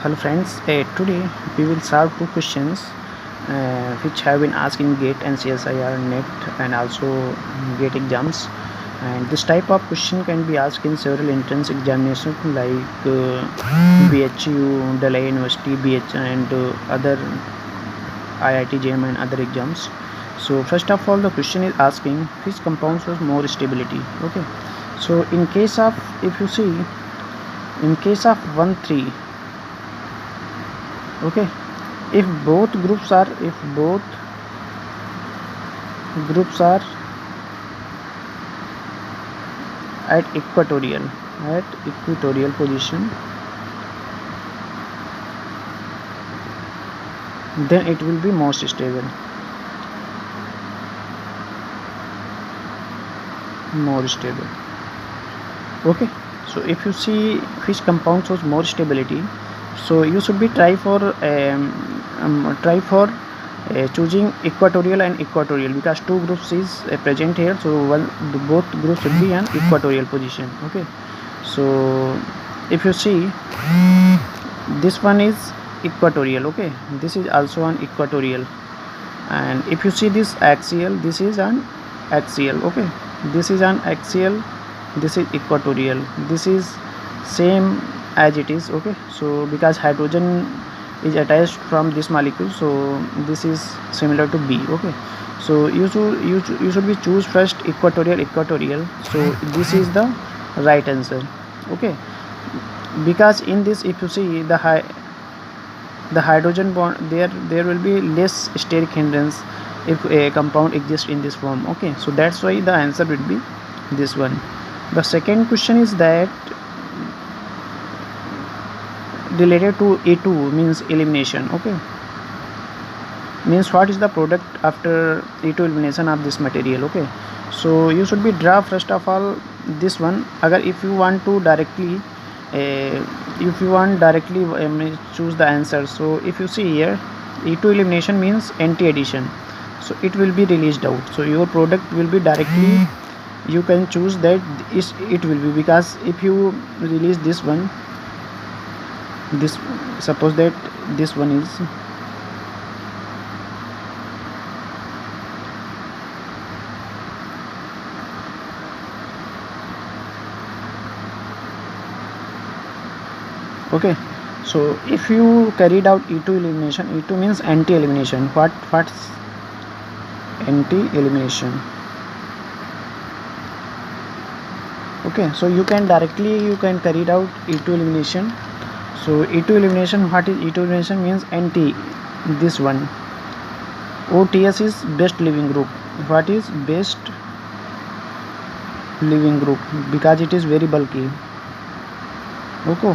Hello friends, today we will solve two questions which have been asked in GATE and CSIR, NET and also GATE exams. And this type of question can be asked in several entrance examinations like BHU, Delhi University, BH and other IIT JM and other exams. So first of all the question is asking which compounds was more stability. Okay, so in case of, if you see, in case of 1,3, okay, if both groups are at equatorial position, then it will be most stable, more stable. Okay, so if you see which compound shows more stability, so you should be try for choosing equatorial and equatorial, because two groups is present here, so both groups should be an equatorial position. Okay, so if you see, this one is equatorial. Okay, this is also an equatorial, and if you see this axial, this is an axial. Okay, this is an axial, this is equatorial, this is same as it is. Okay, so because hydrogen is attached from this molecule, so this is similar to B. Okay, so you should be choose first equatorial. So this is the right answer. Okay, because in this, if you see the hydrogen bond, there will be less steric hindrance if a compound exists in this form. Okay, so that's why the answer would be this one. The second question is that related to E2, means elimination. Okay, means what is the product after E2 elimination of this material. Okay, so you should be draw first of all this one. Agar if you want directly choose the answer, so if you see here, E2 elimination means anti-addition, so it will be released out, so your product will be directly, you can choose that it will be, because if you release this one, this, suppose that this one is, okay, so if you carried out E2 elimination, E2 means anti-elimination. What's anti-elimination? Okay, so you can carry out E2 elimination. So E2 elimination, what is E2 elimination means? Anti this one. OTS is best leaving group. What is best leaving group? Because it is very bulky. Okay,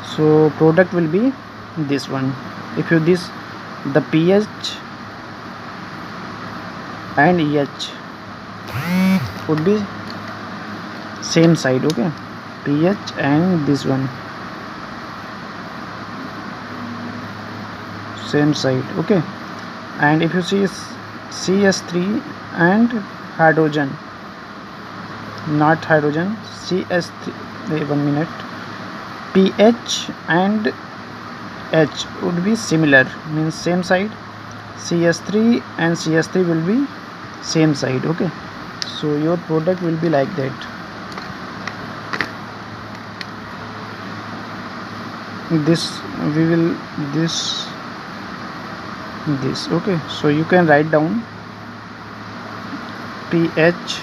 so product will be this one. If you this, the pH and EH would be same side. Okay, pH and this one same side. Okay, and if you see CS3 and hydrogen, not hydrogen, CS3, 1 minute, pH and H would be similar, means same side. CS3 and CS3 will be same side. Okay, so your product will be like that. This we will this. Okay, so you can write down pH,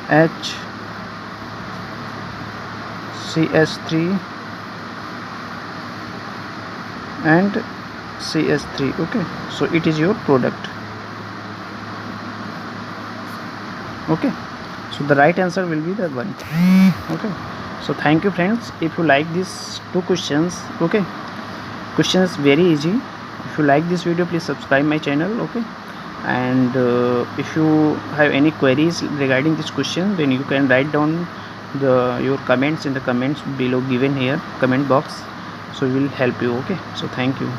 H, CS3 and CS3. Okay, so it is your product. Okay, so the right answer will be that one. Okay, so thank you friends. If you like these two questions, okay, question is very easy. If you like this video, please subscribe my channel. Okay, and if you have any queries regarding this question, then you can write down your comments in the comments below given here, comment box, so we will help you. Okay, so thank you.